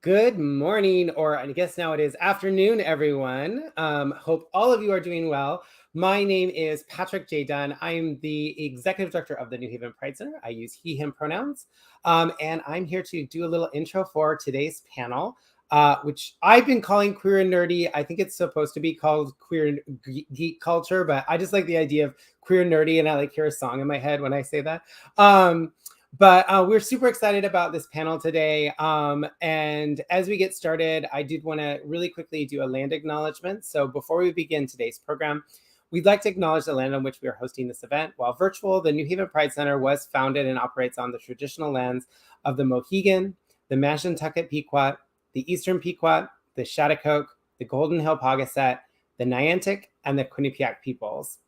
Good morning, or I guess now it is afternoon, everyone. Hope all of you are doing well. My name is Patrick J. Dunn. I'm the Executive Director of the New Haven Pride Center. I use he, him pronouns. And I'm here to do a little intro for today's panel, which I've been calling Queer and Nerdy. I think it's supposed to be called Queer and Geek Culture, but I just like the idea of queer and nerdy, and I like hear a song in my head when I say that. But we're super excited about this panel today. And as we get started, I did want to really quickly do a land acknowledgement. So before we begin today's program, we'd like to acknowledge the land on which we are hosting this event. While virtual, the New Haven Pride Center was founded and operates on the traditional lands of the Mohegan, the Mashantucket Pequot, the Eastern Pequot, the Shattuck, the Golden Hill Pawcasset, the Niantic, and the Quinnipiac peoples.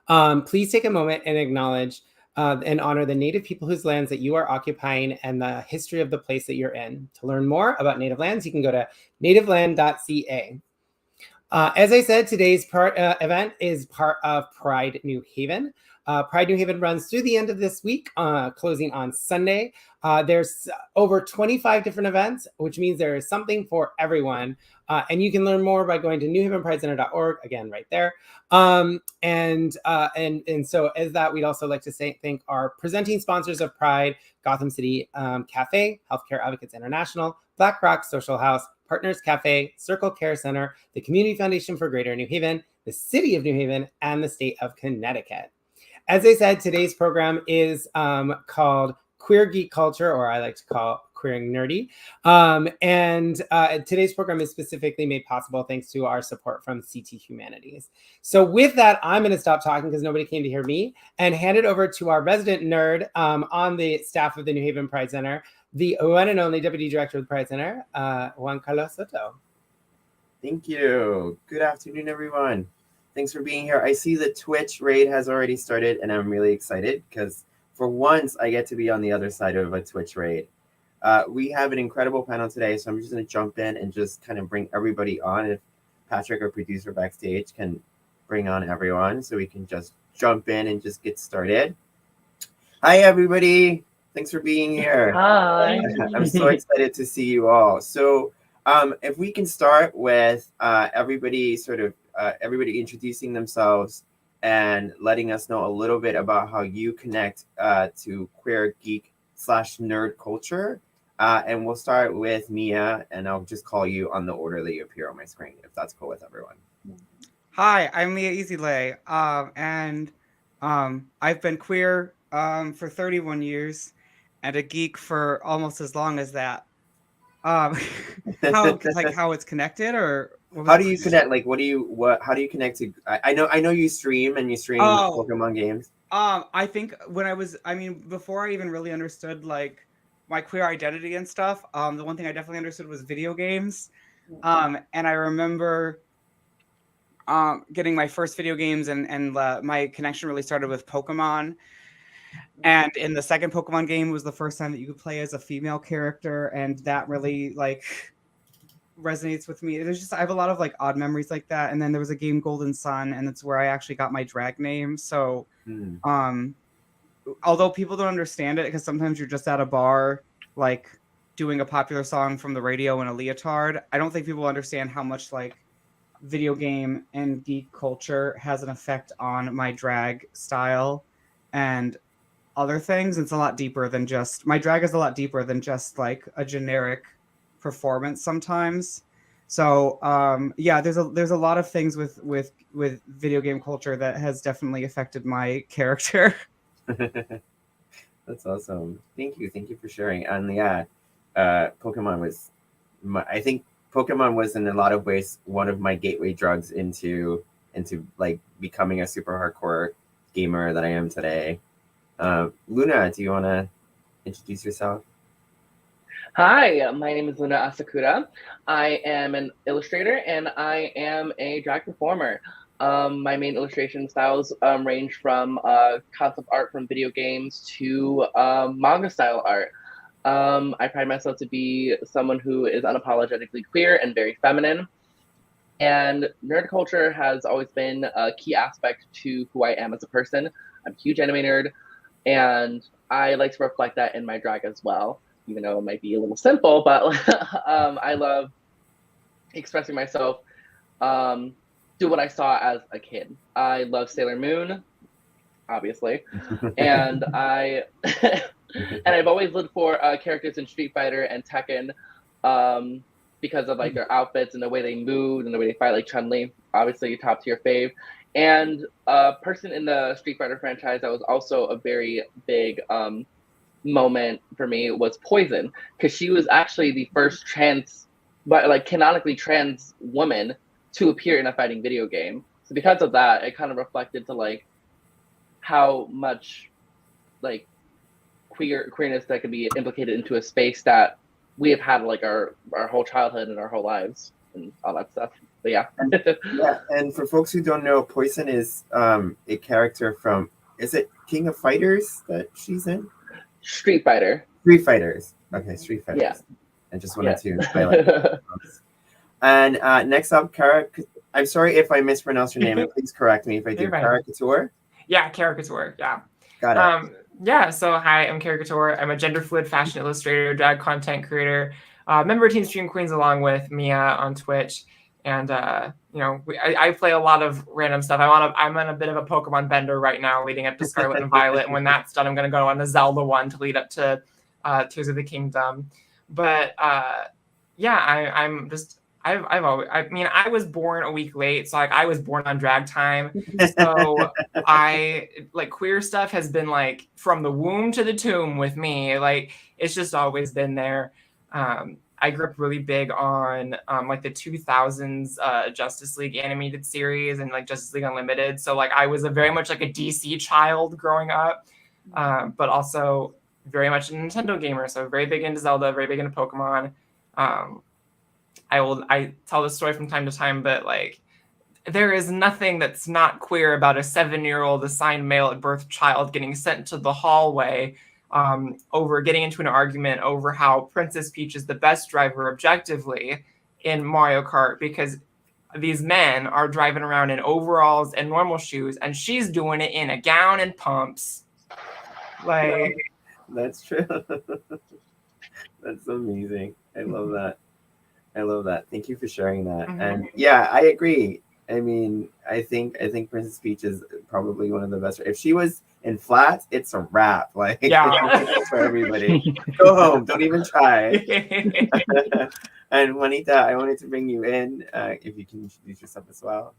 Please take a moment and acknowledge and honor the Native people whose lands that you are occupying and the history of the place that you're in. To learn more about Native lands, you can go to nativeland.ca. As I said, today's event is part of Pride New Haven. Pride New Haven runs through the end of this week, closing on Sunday. There's over 25 different events, which means there is something for everyone. And you can learn more by going to newhavenpridecenter.org, again, right there. And so as that, we'd also like to thank our presenting sponsors of Pride, Gotham City Cafe, Healthcare Advocates International, Black Rock Social House, Partners Cafe, Circle Care Center, the Community Foundation for Greater New Haven, the City of New Haven, and the State of Connecticut. As I said, today's program is called Queer Geek Culture, or I like to call Queer and Nerdy. Today's program is specifically made possible thanks to our support from CT Humanities. So with that, I'm going to stop talking because nobody came to hear me and hand it over to our resident nerd on the staff of the New Haven Pride Center, the one and only Deputy Director of the Pride Center, Juan Carlos Soto. Thank you. Good afternoon, everyone. Thanks for being here. I see the Twitch raid has already started, and I'm really excited because for once I get to be on the other side of a Twitch raid. We have an incredible panel today, so I'm just going to jump in and just kind of bring everybody on. If Patrick, our producer backstage, can bring on everyone so we can just jump in and just get started. Hi, everybody. Thanks for being here. Hi. I'm so excited to see you all. So if we can start with everybody introducing themselves and letting us know a little bit about how you connect to queer geek / nerd culture. And we'll start with Mia, and I'll just call you on the order that you appear on my screen, if that's cool with everyone. Hi, I'm Mia Easylay, and I've been queer for 31 years and a geek for almost as long as that. How it's connected, or how do you connect? Like, how do you connect to? I know you stream Pokemon games. I think before I even really understood like my queer identity and stuff, the one thing I definitely understood was video games. And I remember getting my first video games, and my connection really started with Pokemon. And in the second Pokemon game was the first time that you could play as a female character, and that really like resonates with me. I have a lot of like odd memories like that. And then there was a game, Golden Sun, and that's where I actually got my drag name. So although people don't understand it, because sometimes you're just at a bar like doing a popular song from the radio in a leotard, I don't think people understand how much like video game and geek culture has an effect on my drag style and other things. It's a lot deeper than just my drag is a lot deeper than just like a generic performance sometimes. So there's a lot of things with video game culture that has definitely affected my character. That's awesome. Thank you for sharing. And Pokemon was Pokemon was in a lot of ways one of my gateway drugs into like becoming a super hardcore gamer that I am today. Luna, do you want to introduce yourself? Hi, my name is Luna Asakura. I am an illustrator and I am a drag performer. My main illustration styles range from concept art from video games to manga style art. I pride myself to be someone who is unapologetically queer and very feminine. And nerd culture has always been a key aspect to who I am as a person. I'm a huge anime nerd, and I like to reflect that in my drag as well. even though it might be a little simple, but I love expressing myself through what I saw as a kid. I love Sailor Moon, obviously, and I've always looked for characters in Street Fighter and Tekken because of like their outfits and the way they move and the way they fight, like Chun-Li, obviously top tier fave. And a person in the Street Fighter franchise that was also a very big moment for me was Poison, because she was actually the first trans, but like canonically trans woman to appear in a fighting video game. So because of that, it kind of reflected to like how much like queerness that could be implicated into a space that we have had like our whole childhood and our whole lives and all that stuff. But yeah. Yeah, and for folks who don't know, Poison is a character from, is it King of Fighters that she's in? Street Fighter. Street Fighters. Okay, Street Fighters. Yeah. I just wanted to highlight that. And next up, Kara, I'm sorry if I mispronounced your name, and please correct me if I do. Kara Couture? Yeah, Kara Couture, yeah. Got it. Yeah, so hi, I'm Kara Couture. I'm a gender fluid fashion illustrator, drag content creator, member of Team Stream Queens along with Mia on Twitch. And, you know, I play a lot of random stuff. I'm on a bit of a Pokemon bender right now, leading up to Scarlet and Violet. And when that's done, I'm going to go on a Zelda one to lead up to Tears of the Kingdom. But, yeah, I was born a week late. So, like, I was born on drag time. So, queer stuff has been, like, from the womb to the tomb with me. Like, it's just always been there. I grew up really big on like the 2000s Justice League animated series and like Justice League Unlimited. So like I was very much like a DC child growing up, but also very much a Nintendo gamer. So very big into Zelda, very big into Pokemon. I tell this story from time to time, but like there is nothing that's not queer about a 7-year-old assigned male at birth child getting sent to the hallway over getting into an argument over how Princess Peach is the best driver objectively in Mario Kart, because these men are driving around in overalls and normal shoes and she's doing it in a gown and pumps. Like, that's true. That's amazing. I love that. Thank you for sharing that. Mm-hmm. And yeah, I agree. I mean, I think Princess Peach is probably one of the best. If she was in flats, it's a wrap. Like, yeah, for everybody. Go home. Don't even try. And Juanita, I wanted to bring you in. If you can introduce yourself as well.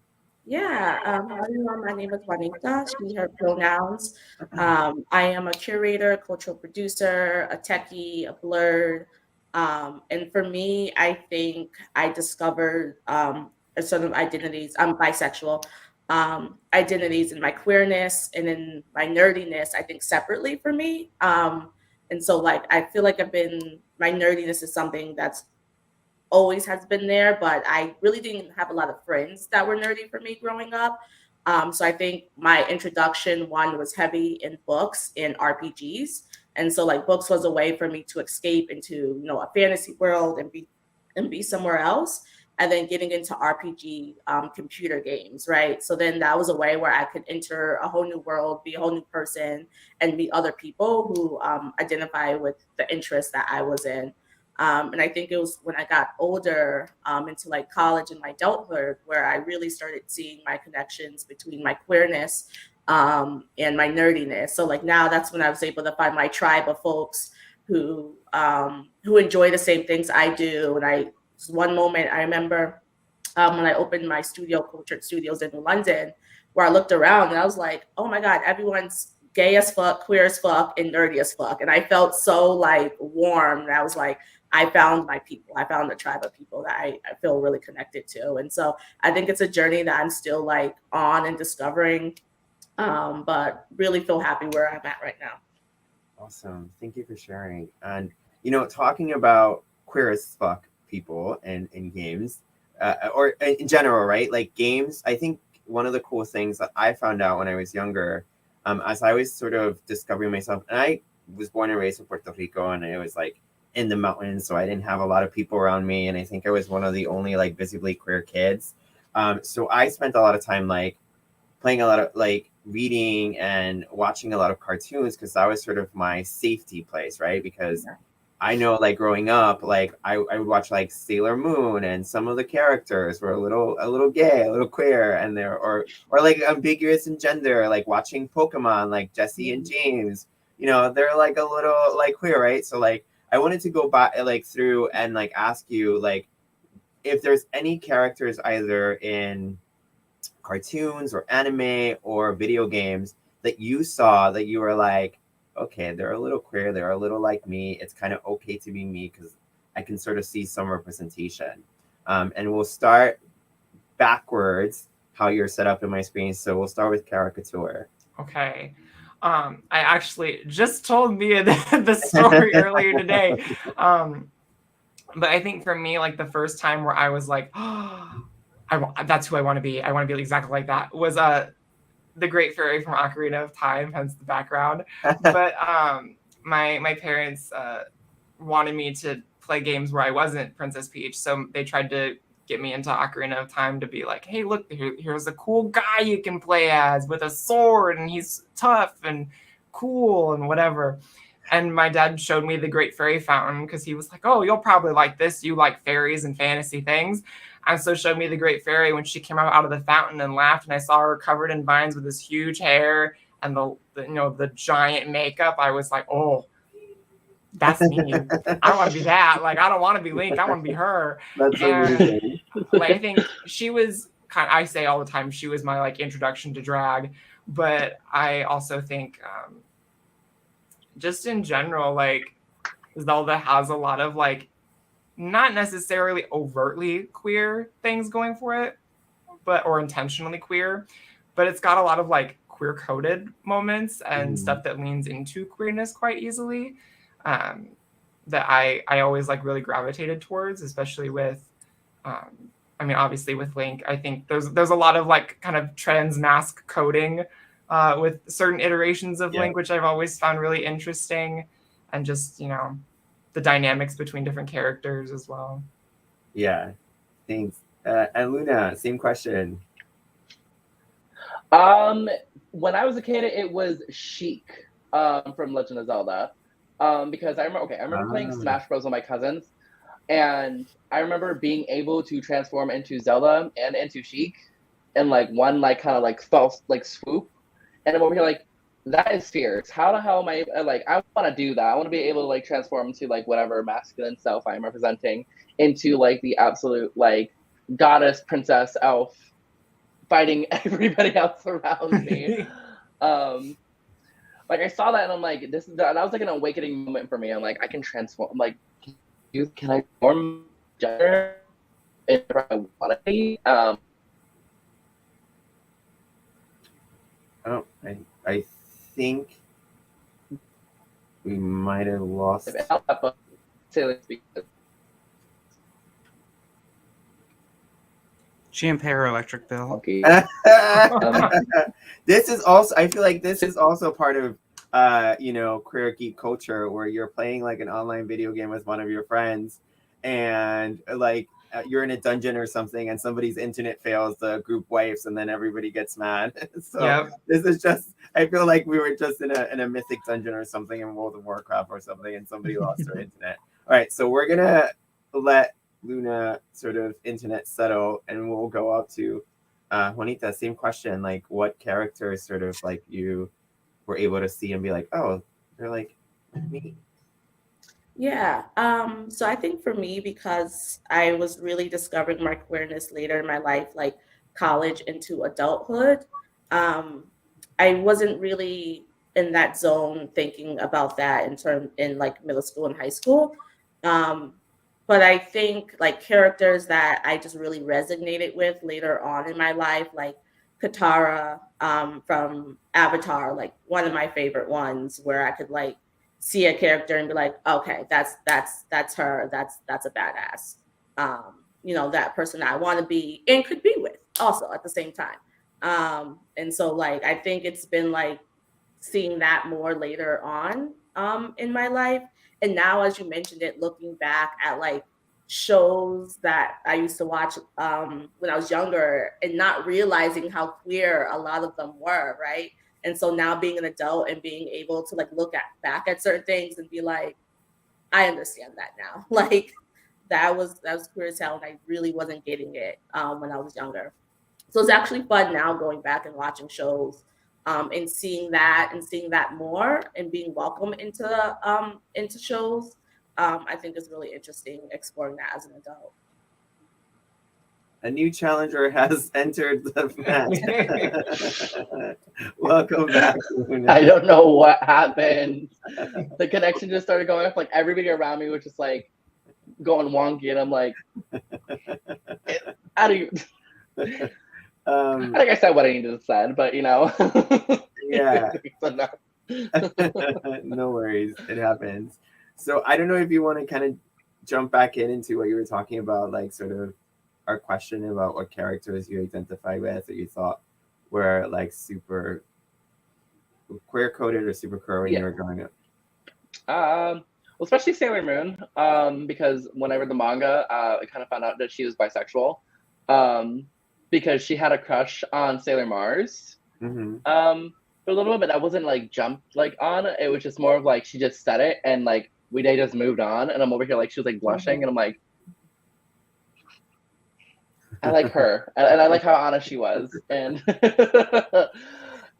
Yeah, hi everyone. My name is Juanita. She, her pronouns. I am a curator, cultural producer, a techie, a blurred. And for me, I think I discovered a sort of identities. I'm bisexual. Identities in my queerness and in my nerdiness, I think separately for me. And so like, I feel like my nerdiness is something that's always has been there, but I really didn't have a lot of friends that were nerdy for me growing up. So I think my introduction, one, was heavy in books and RPGs. And so like books was a way for me to escape into, a fantasy world and be somewhere else. And then getting into RPG computer games, right? So then that was a way where I could enter a whole new world, be a whole new person, and meet other people who identify with the interests that I was in. And I think it was when I got older into like college and my adulthood where I really started seeing my connections between my queerness and my nerdiness. So like now that's when I was able to find my tribe of folks who enjoy the same things I do. And one moment I remember when I opened my studio, Cultured Studios in London, where I looked around and I was like, oh my God, everyone's gay as fuck, queer as fuck, and nerdy as fuck. And I felt so like warm. And I was like, I found my people. I found a tribe of people that I feel really connected to. And so I think it's a journey that I'm still like on and discovering, but really feel happy where I'm at right now. Awesome. Thank you for sharing. And, talking about queer as fuck people and in games, or in general, right? Like games, I think one of the cool things that I found out when I was younger, as I was sort of discovering myself, and I was born and raised in Puerto Rico, and it was like in the mountains, so I didn't have a lot of people around me, and I think I was one of the only like visibly queer kids. So I spent a lot of time like playing a lot of like reading and watching a lot of cartoons because that was sort of my safety place, right? Because I know, like growing up, like I would watch like Sailor Moon, and some of the characters were a little gay, a little queer, and they're or like ambiguous in gender, like watching Pokemon, like Jesse and James. You know, they're like a little like queer, right? So like I wanted to go back like through and like ask you like if there's any characters either in cartoons or anime or video games that you saw that you were like, okay, they're a little queer, they're a little like me. It's kind of okay to be me because I can sort of see some representation. And we'll start backwards how you're set up in my screen. So we'll start with caricature. Okay. I actually just told Mia the story earlier today. But I think for me, like the first time where I was like, oh, that's who I want to be. I want to be exactly like that was the Great Fairy from Ocarina of Time, hence the background. But my parents wanted me to play games where I wasn't Princess Peach, so they tried to get me into Ocarina of Time to be like, hey, look, here's a cool guy you can play as with a sword, and he's tough and cool and whatever. And my dad showed me the Great Fairy Fountain because he was like, oh, you'll probably like this. You like fairies and fantasy things. And so showed me the Great Fairy when she came out of the fountain and laughed. And I saw her covered in vines with this huge hair and the giant makeup. I was like, oh, that's me. I want to be that. Like, I don't want to be Link. I want to be her. That's amazing. Like, I think she was I say all the time, she was my like introduction to drag. But I also think just in general, like Zelda has a lot of like not necessarily overtly queer things going for it, or intentionally queer, but it's got a lot of like queer coded moments and stuff that leans into queerness quite easily. That I always like really gravitated towards, especially with, I mean, obviously with Link, I think there's a lot of like kind of trans mask coding with certain iterations of Link, which I've always found really interesting, and just, you know, the dynamics between different characters as well. Yeah, thanks. And Luna, same question. When I was a kid, it was Sheik from Legend of Zelda. Because I remember playing Smash Bros with my cousins, and I remember being able to transform into Zelda and into Sheik in like one like kind of like false like swoop. And I'm over here like, that is fierce. How the hell am I like, I want to do that. I want to be able to like transform into like whatever masculine self I'm representing into like the absolute like goddess, princess, elf fighting everybody else around me. Like I saw that and I'm like, that was like an awakening moment for me. I'm like, I can transform. I'm like, can I form gender if I want to be? I think we might have lost. She didn't pay her electric bill. Okay. This is also, I feel like this is also part of you know, queer geek culture, where you're playing like an online video game with one of your friends, and like you're in a dungeon or something, and somebody's internet fails, the group wipes, and then everybody gets mad. So this is just, I feel like we were just in a mythic dungeon or something in World of Warcraft or something, and somebody lost their internet. All right, so we're gonna let Luna sort of internet settle, and we'll go up to Juanita. Same question, like what characters sort of like you were able to see and be like, oh, they're like me. Yeah. So I think for me, because I was really discovering my queerness later in my life, like college into adulthood, I wasn't really in that zone thinking about that in like middle school and high school. But I think like characters that I just really resonated with later on in my life, like Katara from Avatar, like one of my favorite ones, where I could like see a character and be like, okay, that's her, that's a badass. You know, that person I want to be and could be with also at the same time. And so like I think it's been like seeing that more later on in my life. And now, as you mentioned it, looking back at like shows that I used to watch when I was younger and not realizing how queer a lot of them were, right? And so now being an adult and being able to like look back at certain things and be like, I understand that now. Like that was queer as hell, and I really wasn't getting it when I was younger. So it's actually fun now going back and watching shows and seeing that more and being welcome into shows. I think is really interesting exploring that as an adult. A new challenger has entered the match. Welcome back, Luna. I don't know what happened. The connection just started going off. Like everybody around me was just like going wonky, and I'm like, how do you? I think I said what I needed to say, but Yeah. So no. No worries, it happens. So I don't know if you want to kind of jump back into what you were talking about, like sort of our question about what characters you identify with or you thought were like super queer coded or super queer when you were growing up. Well, especially Sailor Moon, because when I read the manga, I kind of found out that she was bisexual, because she had a crush on Sailor Mars. Mm-hmm. For a little bit, I wasn't like jumped like on. It was just more of like she just said it, and like they just moved on, and I'm over here like she was like blushing, and I'm like, I like her, and I like how honest she was, and it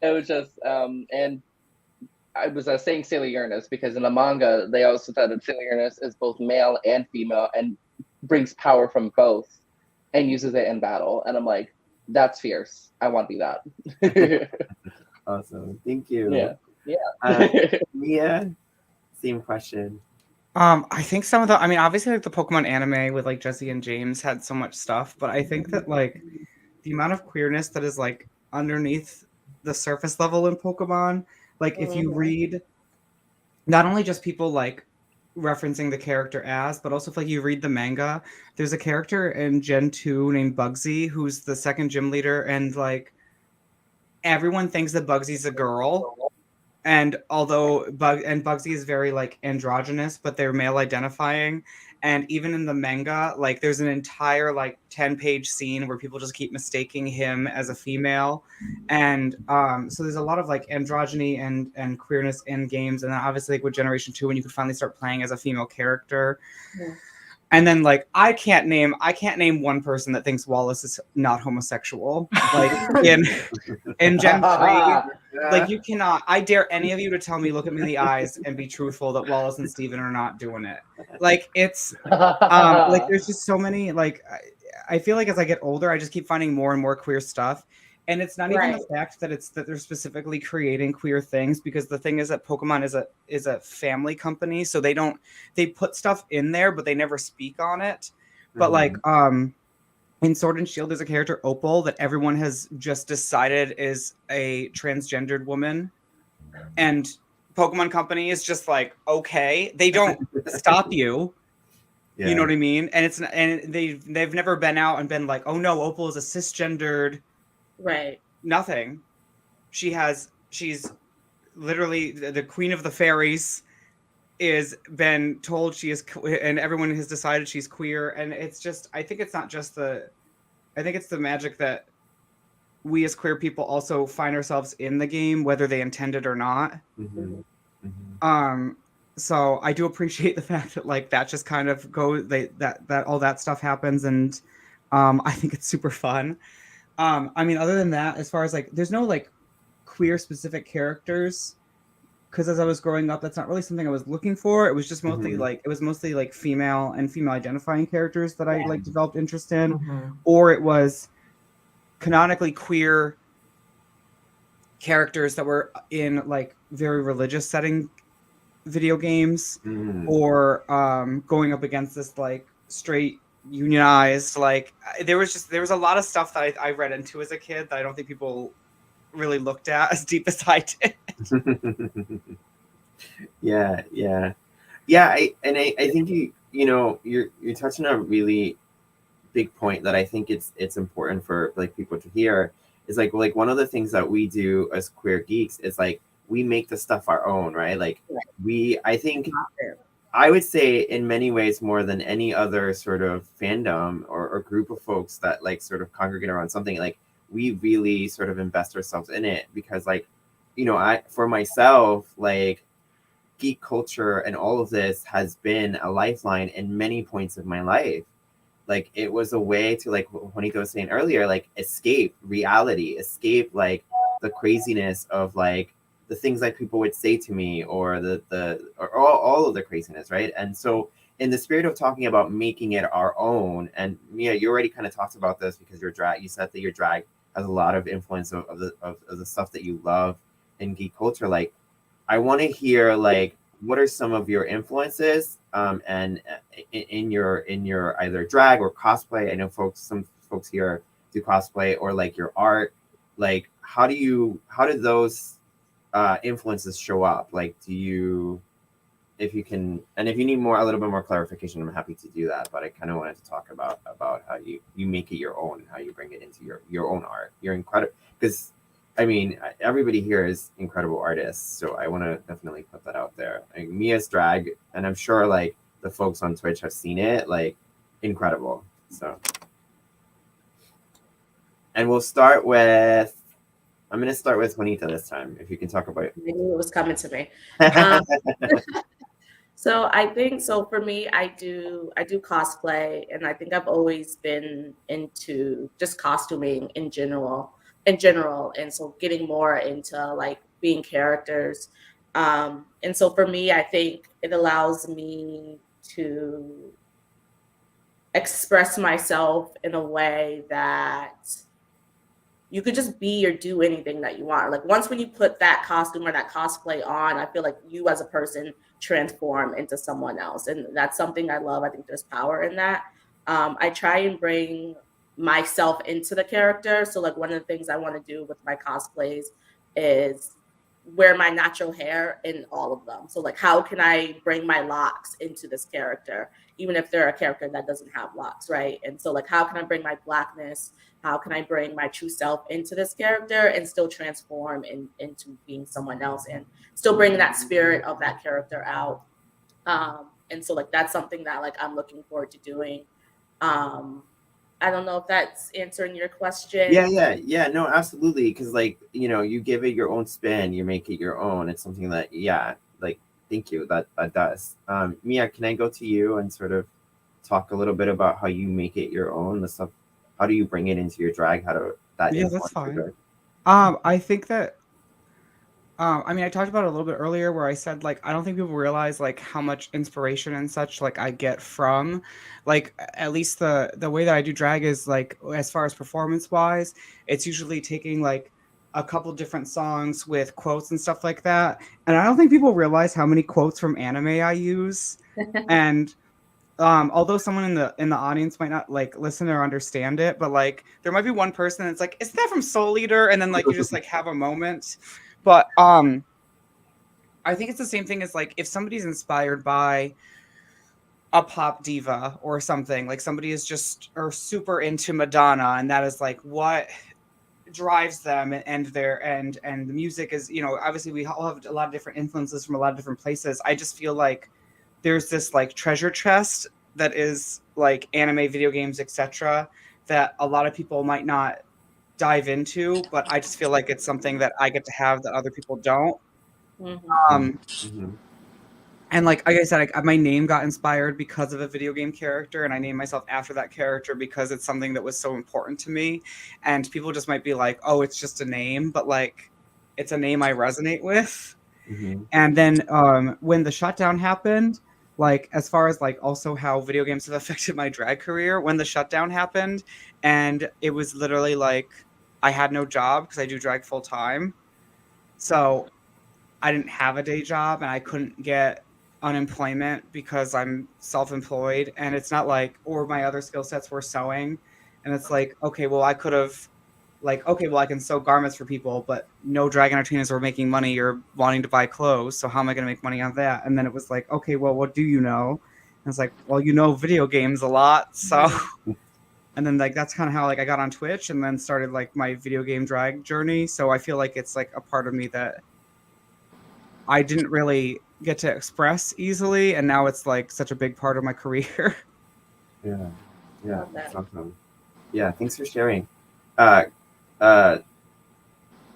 was just and I was saying Sailor Uranus because in the manga they also said that Sailor Uranus is both male and female and brings power from both and uses it in battle, and I'm like, that's fierce. I want to be that. Awesome, thank you. Yeah. Mia, same question. I think some of I mean, obviously, like the Pokemon anime with like Jesse and James had so much stuff, but I think that like the amount of queerness that is like underneath the surface level in Pokemon, like if you read not only just people like referencing the character as, but also if like you read the manga, there's a character in Gen 2 named Bugsy who's the second gym leader, and like everyone thinks that Bugsy's a girl. And although Bugsy is very like androgynous, but they're male identifying. And even in the manga, like there's an entire like 10-page scene where people just keep mistaking him as a female. And so there's a lot of like androgyny and queerness in games. And then obviously like with Generation 2, when you could finally start playing as a female character. Yeah. And then like I can't name one person that thinks Wallace is not homosexual. Like in Gen 3, like you cannot. I dare any of you to tell me, look at me in the eyes and be truthful that Wallace and Steven are not doing it. Like it's like there's just so many. Like I feel like as I get older, I just keep finding more and more queer stuff. And it's not even the fact that they're specifically creating queer things, because the thing is that Pokemon is a family company, so they put stuff in there, but they never speak on it. But like in Sword and Shield, there's a character Opal that everyone has just decided is a transgendered woman, and Pokemon Company is just like, okay, they don't stop you. Yeah. You know what I mean? And they've never been out and been like, oh no, Opal is a cisgendered. Right. Nothing. She's literally the queen of the fairies, is been told she is, and everyone has decided she's queer. And it's just, I think it's not just I think it's the magic that we as queer people also find ourselves in the game, whether they intend it or not. Mm-hmm. Mm-hmm. So I do appreciate the fact that like that just kind of goes, that all that stuff happens, and I think it's super fun. I mean, other than that, as far as like, there's no like queer specific characters, because as I was growing up, that's not really something I was looking for. It was just mostly like female and female identifying characters that I like developed interest in, or it was canonically queer characters that were in like very religious setting video games, or going up against this like straight unionized, like there was a lot of stuff that I read into as a kid that I don't think people really looked at as deep as I did. Yeah. I think you're touching on a really big point that I think it's important for like people to hear, is like one of the things that we do as queer geeks is like we make the stuff our own, right? Like I think I would say in many ways more than any other sort of fandom or group of folks that like sort of congregate around something, like we really sort of invest ourselves in it, because like, I, for myself, like geek culture and all of this has been a lifeline in many points of my life. Like it was a way to, like what Juanita was saying earlier, like escape reality, escape like the craziness of like the things that people would say to me, or or all of the craziness, right? And so in the spirit of talking about making it our own, and Mia, you already kind of talked about this because your drag, you said that your drag has a lot of influence of the stuff that you love in geek culture. Like I want to hear like what are some of your influences and in your either drag or cosplay. I know some folks here do cosplay, or like your art. Like how do those influences show up? Like do you, if you can, and if you need a little bit more clarification, I'm happy to do that. But I kind of wanted to talk about how you make it your own, how you bring it into your own art. You're incredible, because I mean, everybody here is incredible artists, so I want to definitely put that out there. Like, Mia's drag, and I'm sure like the folks on Twitch have seen it, like incredible. So, and we'll start with, I'm going to start with Juanita this time, if you can talk about it. I knew it was coming to me. So I think, so for me, I do cosplay, and I think I've always been into just costuming in general. And so getting more into like being characters. And so for me, I think it allows me to express myself in a way that you could just be or do anything that you want. Like once when you put that costume or that cosplay on, I feel like you as a person transform into someone else. And that's something I love. I think there's power in that. I try and bring myself into the character. So like one of the things I want to do with my cosplays is wear my natural hair in all of them. So like how can I bring my locks into this character, even if they're a character that doesn't have locks, right? And so like how can I bring my blackness, how can I bring my true self into this character and still transform into being someone else and still bring that spirit of that character out. And so like that's something that like I'm looking forward to doing. I don't know if that's answering your question. Yeah, no, absolutely. Because like, you know, you give it your own spin, you make it your own. It's something that, yeah, like, thank you, that does. Mia, can I go to you and sort of talk a little bit about how you make it your own, the stuff, how do you bring it into your drag, how do that Yeah, influence that's fine. your drag? I think that I mean, I talked about it a little bit earlier where I said, like, I don't think people realize, like, how much inspiration and such, like, I get from, like, at least the way that I do drag is, like, as far as performance-wise, it's usually taking, like, a couple different songs with quotes and stuff like that. And I don't think people realize how many quotes from anime I use. And although someone in the audience might not, like, listen or understand it, but, like, there might be one person that's like, isn't that from Soul Eater? And then, like, you just, like, have a moment. But I think it's the same thing as like if somebody's inspired by a pop diva or something, like somebody is just or super into Madonna, and that is like what drives them and the music is, you know, obviously we all have a lot of different influences from a lot of different places. I just feel like there's this like treasure chest that is like anime, video games, etc., that a lot of people might not dive into, but I just feel like it's something that I get to have that other people don't. And like I said, my name got inspired because of a video game character, and I named myself after that character because it's something that was so important to me. And people just might be like, oh, it's just a name, but like it's a name I resonate with. And then when the shutdown happened, like as far as like also how video games have affected my drag career, when the shutdown happened and it was literally like I had no job because I do drag full time. So I didn't have a day job and I couldn't get unemployment because I'm self-employed, and it's not like, or my other skill sets were sewing, and it's like, okay, well I could have like, okay, well I can sew garments for people, but no drag entertainers were making money or wanting to buy clothes, so how am I going to make money on that? And then it was like, okay, well what do you know? And it's like, well, you know, video games a lot, so and then like that's kind of how like I got on Twitch and then started like my video game drag journey. So I feel like it's like a part of me that I didn't really get to express easily, and now it's like such a big part of my career. Yeah, that's awesome. Yeah, thanks for sharing.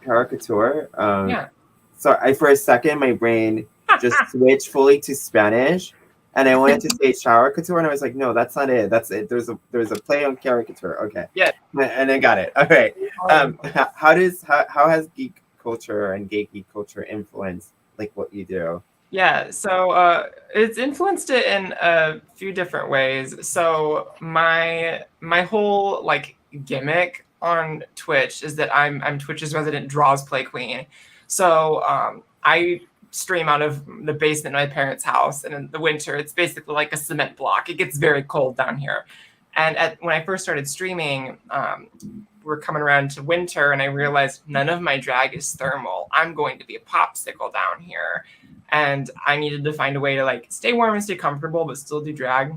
Caricature. Yeah. So for a second, my brain just switch fully to Spanish. And I wanted to say shower couture, and I was like, no, that's not it. That's it. There's a play on caricature. Okay. Yeah. And I got it. Okay. How has geek culture and gay geek culture influenced like what you do? Yeah, so it's influenced it in a few different ways. So my whole like gimmick on Twitch is that I'm Twitch's resident draws play queen. So I stream out of the basement of my parents' house, and in the winter it's basically like a cement block. It gets very cold down here. And when I first started streaming, we're coming around to winter, and I realized none of my drag is thermal. I'm going to be a popsicle down here. And I needed to find a way to like stay warm and stay comfortable, but still do drag.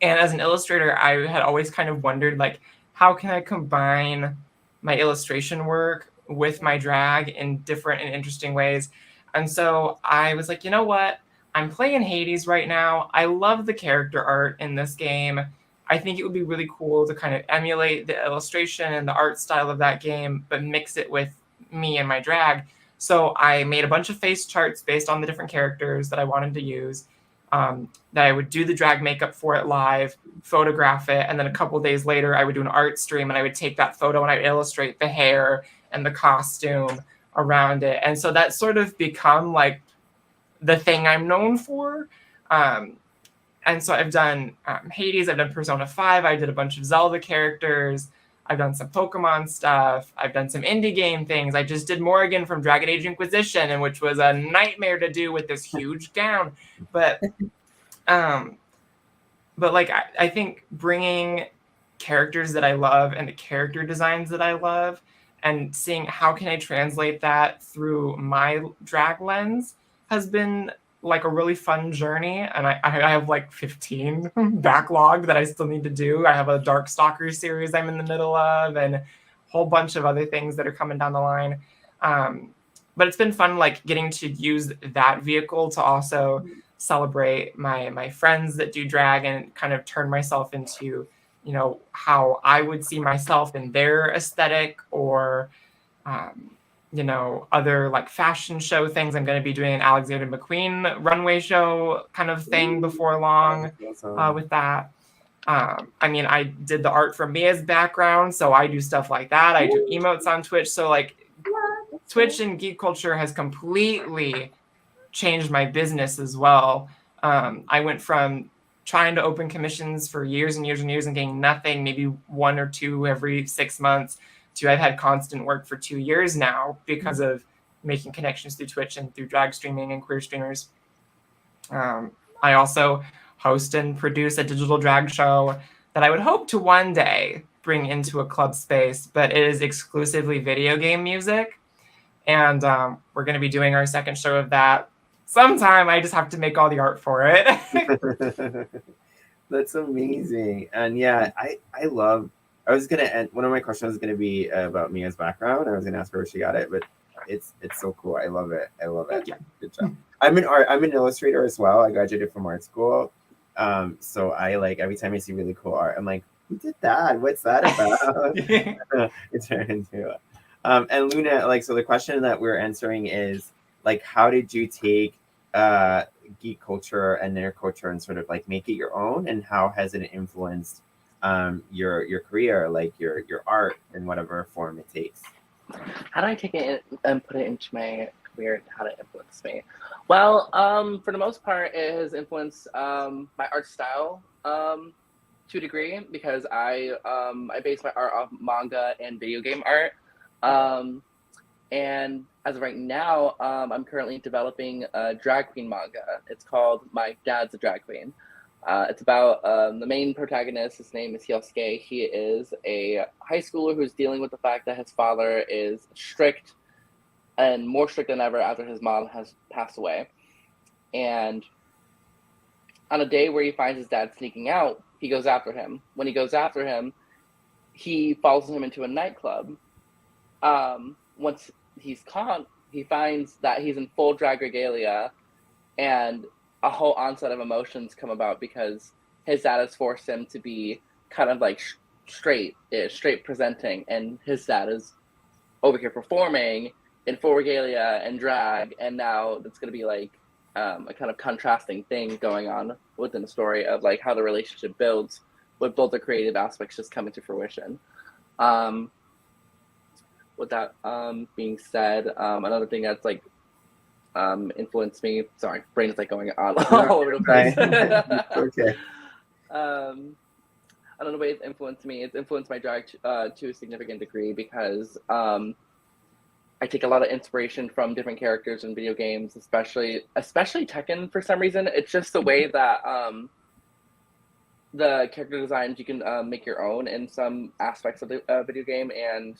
And as an illustrator, I had always kind of wondered, like, how can I combine my illustration work with my drag in different and interesting ways? And so I was like, you know what? I'm playing Hades right now. I love the character art in this game. I think it would be really cool to kind of emulate the illustration and the art style of that game, but mix it with me and my drag. So I made a bunch of face charts based on the different characters that I wanted to use, that I would do the drag makeup for it live, photograph it, and then a couple days later I would do an art stream, and I would take that photo and I would illustrate the hair and the costume around it. And so that's sort of become like the thing I'm known for. And so I've done Hades, I've done Persona 5, I did a bunch of Zelda characters, I've done some Pokemon stuff, I've done some indie game things. I just did Morrigan from Dragon Age Inquisition, and which was a nightmare to do with this huge gown. But like I think bringing characters that I love and the character designs that I love and seeing how can I translate that through my drag lens has been like a really fun journey. And I have like 15 backlog that I still need to do. I have a Darkstalker series I'm in the middle of, and a whole bunch of other things that are coming down the line. But it's been fun, like getting to use that vehicle to also celebrate my friends that do drag and kind of turn myself into, you know, how I would see myself in their aesthetic, or you know, other like fashion show things. I'm going to be doing an Alexander McQueen runway show kind of thing before long with that. I mean, I did the art from Mia's background, so I do stuff like that. I do emotes on Twitch. So like Twitch and geek culture has completely changed my business as well. I went from trying to open commissions for years and years and years and getting nothing, maybe 1 or 2 every 6 months, to I've had constant work for 2 years now because of making connections through Twitch and through drag streaming and queer streamers. I also host and produce a digital drag show that I would hope to one day bring into a club space, but it is exclusively video game music. And we're going to be doing our second show of that sometime. I just have to make all the art for it. That's amazing. And yeah, I love, I was going to end, one of my questions was going to be about Mia's background. I was going to ask her where she got it, but it's so cool. I love it. I love it. Yeah. Good job. I'm an illustrator as well. I graduated from art school. So I like, every time I see really cool art, I'm like, who did that? What's that about? It's turned into it. And Luna, like, so the question that we're answering is like, how did you take geek culture and nerd culture and sort of like make it your own, and how has it influenced your career, like your art in whatever form it takes? How do I take it and put it into my career? How to influence me? Well, for the most part, it has influenced my art style to a degree, because I base my art off manga and video game art. And as of right now, I'm currently developing a drag queen manga. It's called My Dad's a Drag Queen. It's about the main protagonist. His name is Hyosuke. He is a high schooler who's dealing with the fact that his father is strict, and more strict than ever after his mom has passed away. And on a day where he finds his dad sneaking out, he goes after him. When he goes after him, he follows him into a nightclub. Once he's caught, he finds that he's in full drag regalia, and a whole onset of emotions come about because his dad has forced him to be kind of like straight presenting, and his dad is over here performing in full regalia and drag, and now it's going to be like a kind of contrasting thing going on within the story of like how the relationship builds with both the creative aspects just coming to fruition. With that being said, another thing that's like influenced me. Sorry, brain is like going on all over the place. Okay. Another way it's influenced me. It's influenced my drag to a significant degree because I take a lot of inspiration from different characters in video games, especially Tekken. For some reason, it's just the way that the character designs you can make your own in some aspects of the video game. And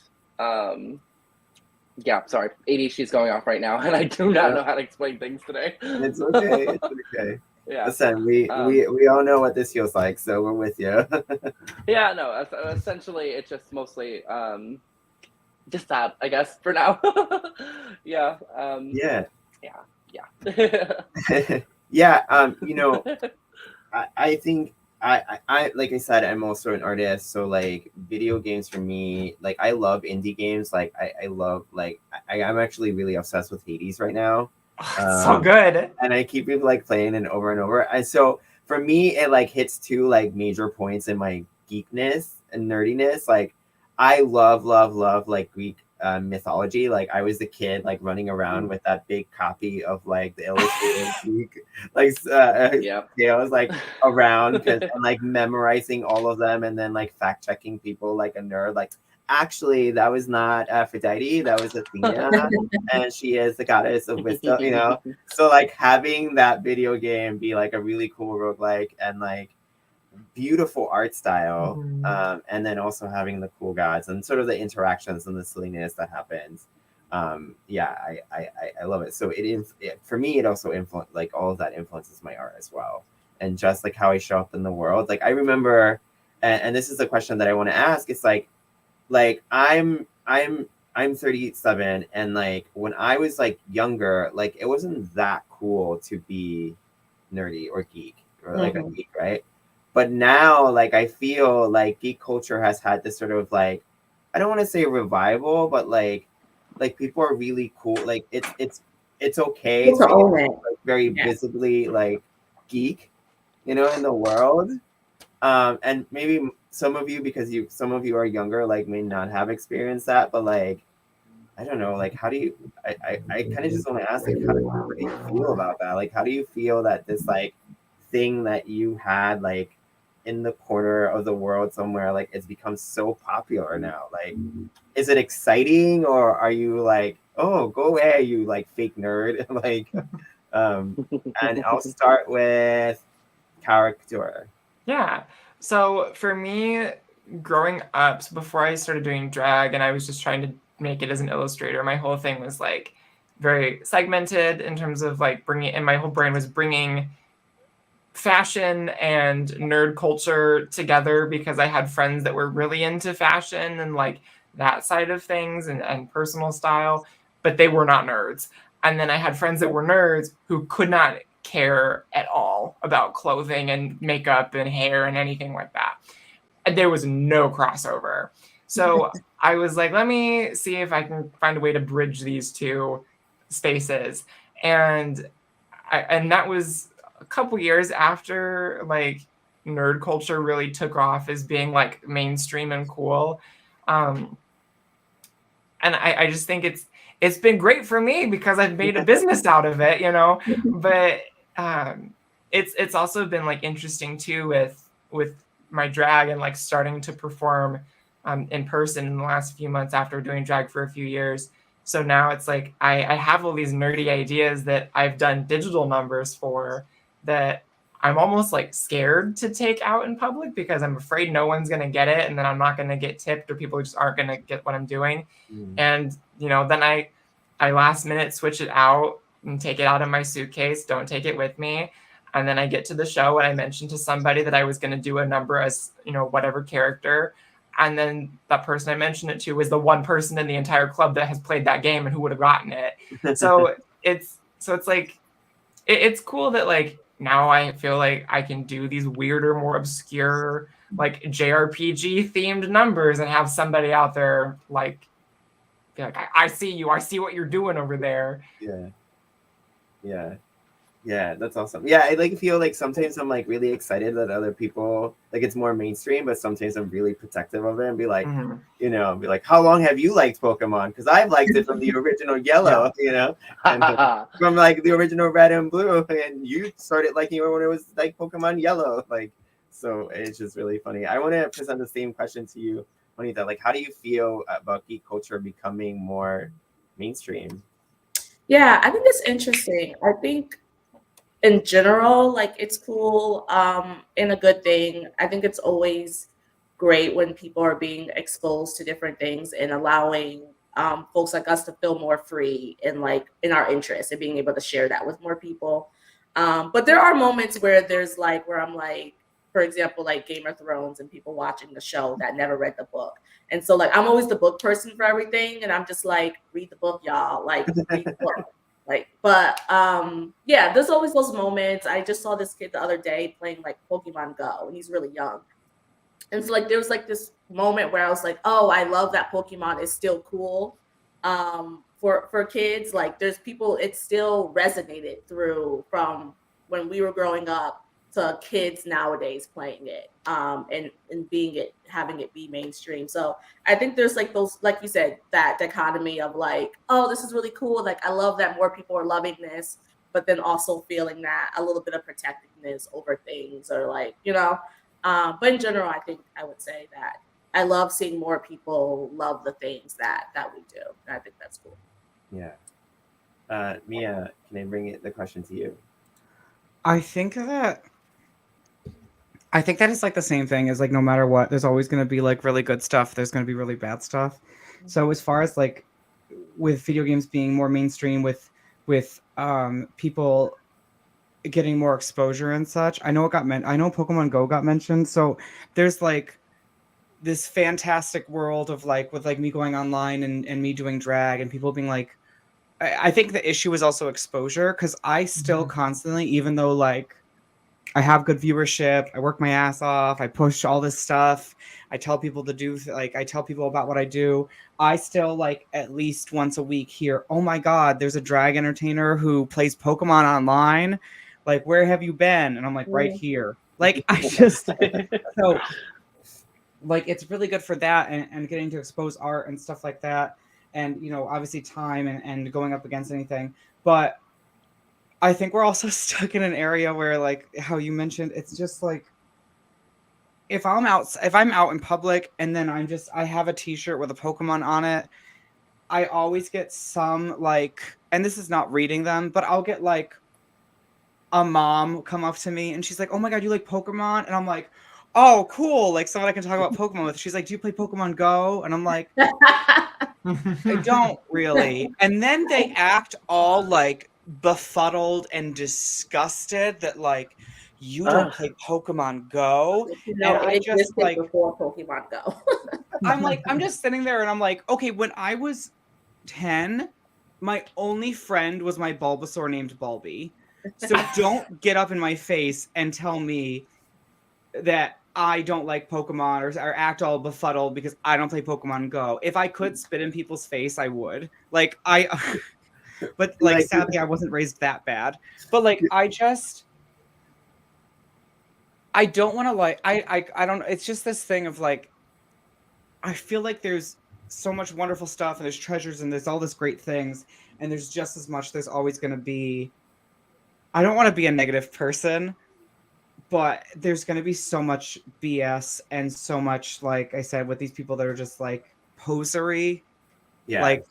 yeah, sorry, ADHD's going off right now, and I do not know how to explain things today. It's okay. It's okay. Yeah. Listen, we all know what this feels like, so we're with you. Yeah, no, essentially it's just mostly just that, I guess, for now. Yeah. Yeah. Yeah. Yeah. You know, I think I like I said, I'm also an artist, so like video games for me, like I love indie games. Like I love like I'm actually really obsessed with Hades right now. So good. And I keep like playing it over and over. And so for me, it like hits two like major points in my geekness and nerdiness. Like I love like Greek mythology. Like I was the kid like running around with that big copy of like the illustrated Greek like tales like around and like memorizing all of them and then like fact checking people like a nerd. Like actually that was not Aphrodite, that was Athena, and she is the goddess of wisdom, you know. So like having that video game be like a really cool roguelike and like beautiful art style, and then also having the cool gods and sort of the interactions and the silliness that happens. Yeah, I love it. So it for me, it also influenced like all of that influences my art as well, and just like how I show up in the world. Like I remember, and this is a question that I want to ask. It's like I'm 37, and like when I was like younger, like it wasn't that cool to be nerdy or geek or like a geek, right? But now, like I feel like geek culture has had this sort of like, I don't want to say revival, but like people are really cool. Like it's okay to be like, very visibly like geek, you know, in the world. And maybe some of you, because some of you are younger, like may not have experienced that, but like I don't know, like how do you I kind of just want to ask, like how do you feel about that? Like how do you feel that this like thing that you had like in the corner of the world somewhere, like it's become so popular now? Like is it exciting, or are you like, oh go away, you like fake nerd? Like and I'll start with character. Yeah. So for me, growing up, so before I started doing drag and I was just trying to make it as an illustrator, my whole thing was like very segmented in terms of like bringing, and my whole brain was bringing fashion and nerd culture together because I had friends that were really into fashion and like that side of things and personal style, but they were not nerds. And then I had friends that were nerds who could not care at all about clothing and makeup and hair and anything like that. And there was no crossover. So I was like, let me see if I can find a way to bridge these two spaces. And that was a couple years after like nerd culture really took off as being like mainstream and cool. And I just think it's been great for me because I've made a business out of it, you know. But it's also been like interesting too with my drag and like starting to perform in person in the last few months after doing drag for a few years. So now it's like I have all these nerdy ideas that I've done digital numbers for that I'm almost like scared to take out in public because I'm afraid no one's going to get it, and then I'm not going to get tipped, or people just aren't going to get what I'm doing. And, you know, then I last minute switch it out and take it out of my suitcase, don't take it with me. And then I get to the show and I mentioned to somebody that I was going to do a number as, you know, whatever character. And then that person I mentioned it to was the one person in the entire club that has played that game and who would have gotten it. So it's like, it's cool that like now I feel like I can do these weirder, more obscure, like JRPG themed numbers and have somebody out there like be like, I see you. I see what you're doing over there. Yeah, that's awesome. Yeah, I like feel like sometimes I'm like really excited that other people like it's more mainstream, but sometimes I'm really protective of it and be like, be like, how long have you liked Pokemon? Because I've liked it from the original Yellow, and from like the original Red and Blue, and you started liking it when it was like Pokemon Yellow, like. So it's just really funny. I want to present the same question to you, Juanita. Like, how do you feel about geek culture becoming more mainstream? Yeah, I think it's interesting. I think in general, like it's cool, and a good thing. I think it's always great when people are being exposed to different things and allowing folks like us to feel more free and like in our interests and being able to share that with more people. But there are moments where there's like where I'm like, for example, like Game of Thrones and people watching the show that never read the book. And so like I'm always the book person for everything. And I'm just like, read the book, y'all. Like read the book. Like, but yeah, there's always those moments. I just saw this kid the other day playing like Pokemon Go, and he's really young. And so like there was like this moment where I was like, oh, I love that Pokemon is still cool. For kids, like there's people, it still resonated through from when we were growing up to kids nowadays playing it, and being it, having it be mainstream. So I think there's like those, like you said, that dichotomy of like, oh, this is really cool. Like I love that more people are loving this, but then also feeling that a little bit of protectiveness over things, or like, but in general, I think I would say that I love seeing more people love the things that we do. And I think that's cool. Yeah. Mia, can I bring the question to you? I think that it's like the same thing as like no matter what, there's always going to be like really good stuff. There's going to be really bad stuff. So as far as like with video games being more mainstream, with people getting more exposure and such, I know Pokemon Go got mentioned. So there's like this fantastic world of like with like me going online and me doing drag and people being like, I think the issue is also exposure, because I still constantly, even though like I have good viewership, I work my ass off, I push all this stuff, I tell people to do like I tell people about what I do, I still like at least once a week hear, oh my god, there's a drag entertainer who plays Pokemon online, like where have you been? And I'm like, right here. Like I just so like it's really good for that, and getting to expose art and stuff like that, and obviously time and going up against anything. But I think we're also stuck in an area where, like how you mentioned, it's just like if I'm out in public and then I have a t-shirt with a Pokemon on it, I always get some like, and this is not reading them, but I'll get like a mom come up to me and she's like, oh my god, you like Pokemon? And I'm like, oh cool, like someone I can talk about Pokemon with. She's like, do you play Pokemon Go? And I'm like, I don't really. And then they act all like befuddled and disgusted that like you don't play Pokemon Go. And I it just existed like before Pokemon Go. I'm just sitting there and I'm like, okay, when I was 10, my only friend was my Bulbasaur named Bulby. So don't get up in my face and tell me that I don't like Pokemon or act all befuddled because I don't play Pokemon Go. If I could spit in people's face, I would. Like but like sadly I wasn't raised that bad. But like I don't want to like I don't, it's just this thing of like I feel like there's so much wonderful stuff and there's treasures and there's all this great things, and there's just as much there's always going to be, I don't want to be a negative person, but there's going to be so much BS and so much, like I said, with these people that are just like posery. Yeah. Like,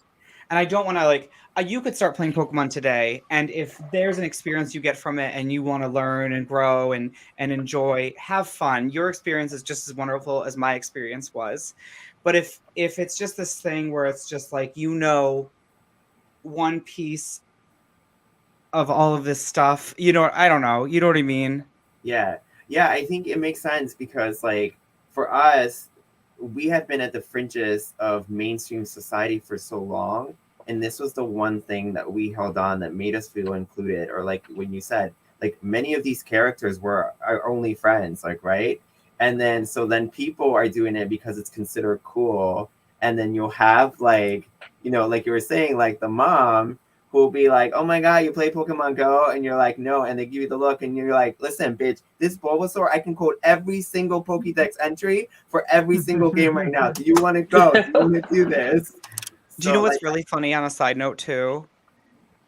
and I don't want to like, you could start playing Pokemon today, and if there's an experience you get from it and you want to learn and grow and enjoy, have fun. Your experience is just as wonderful as my experience was. But if it's just this thing where it's just like, one piece of all of this stuff, I don't know, you know what I mean? Yeah, I think it makes sense because like for us, we have been at the fringes of mainstream society for so long, and this was the one thing that we held on that made us feel included. Or like when you said, like many of these characters were our only friends, like, right? And then so then people are doing it because it's considered cool, and then you'll have like, you know, like you were saying, like the mom who will be like, oh my god, you play Pokemon Go? And you're like, no, and they give you the look and you're like, listen, bitch, this Bulbasaur, I can quote every single Pokédex entry for every single game right now. Do you want to go? Do you want to do this? Do you know So, what's like, really funny on a side note too?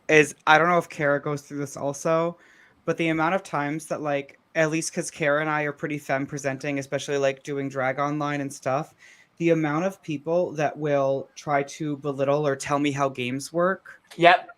Is I don't know if Kara goes through this also, but the amount of times that like, at least because Kara and I are pretty femme presenting, especially like doing drag online and stuff, the amount of people that will try to belittle or tell me how games work. Yep.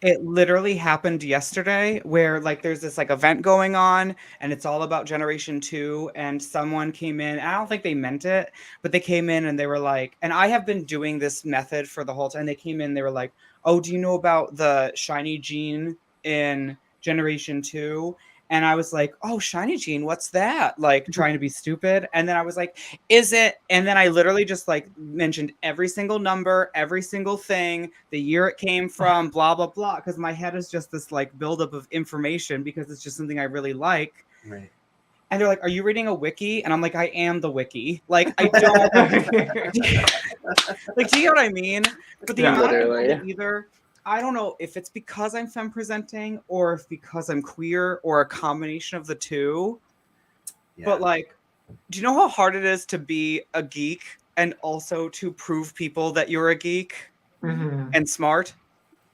It literally happened yesterday where like there's this like event going on and it's all about Generation 2 and someone came in. I don't think they meant it, but they came in and they were like, and I have been doing this method for the whole time. They came in, they were like, oh, do you know about the shiny gene in Generation 2? And I was like, oh, shiny gene, what's that? Like trying to be stupid. And then I was like, is it? And then I literally just like mentioned every single number, every single thing, the year it came from, blah, blah, blah. Because my head is just this like buildup of information because it's just something I really like. right. And they're like, are you reading a wiki? And I'm like, I am the wiki. Like, I don't. Like, do you know what I mean? But the Yeah. amount of people Literally. that either, I don't know if it's because I'm femme presenting or if because I'm queer or a combination of the two. Yeah. But like, do you know how hard it is to be a geek and also to prove people that you're a geek Mhm. and smart?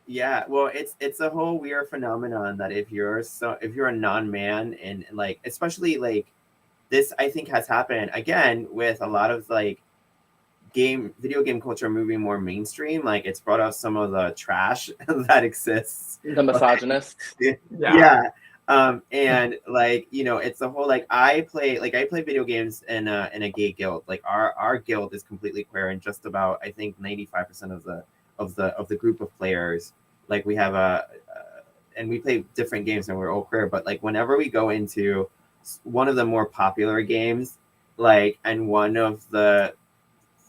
Yeah, well, it's a whole weird phenomenon that if you're a non-man and like especially like this, I think has happened again with a lot of like video game culture moving more mainstream. Like it's brought up some of the trash that exists. The misogynist. Yeah. And like, you know, it's the whole like I play video games in a gay guild. Like our guild is completely queer and just about I think 95% of the group of players. Like we have and we play different games and we're all queer, but like whenever we go into one of the more popular games, like and one of the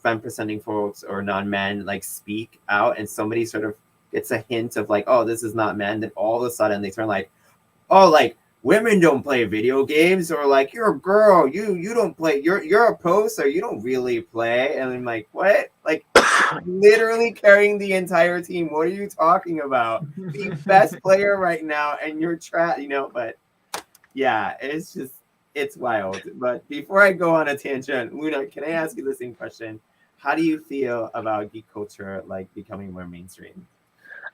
femme presenting folks or non-men like speak out and somebody sort of gets a hint of like, oh, this is not men, then all of a sudden they turn like, oh, like women don't play video games, or like you're a girl, you don't play, you're a poser, you don't really play. And I'm like, what? Like literally carrying the entire team. What are you talking about? The best player right now and you're trash, you know, but yeah, it's wild. But before I go on a tangent, Luna, can I ask you the same question? How do you feel about geek culture like becoming more mainstream?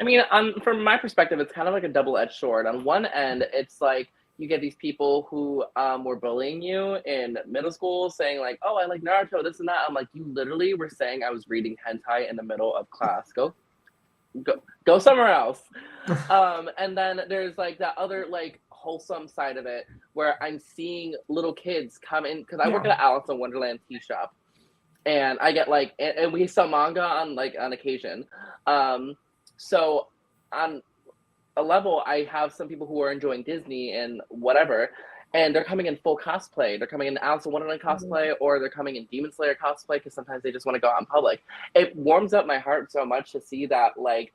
I mean, from my perspective, it's kind of like a double-edged sword. On one end, it's like you get these people who were bullying you in middle school, saying like, "Oh, I like Naruto, this and that." I'm like, you literally were saying I was reading hentai in the middle of class. Go somewhere else. And then there's like that other like wholesome side of it where I'm seeing little kids come in because I work at an Alice in Wonderland tea shop, and I get like and we sell manga on occasion. So on a level, I have some people who are enjoying Disney and whatever, and they're coming in full cosplay. They're coming in Alice in Wonderland cosplay, or they're coming in Demon Slayer cosplay because sometimes they just want to go out in public. It warms up my heart so much to see that, like,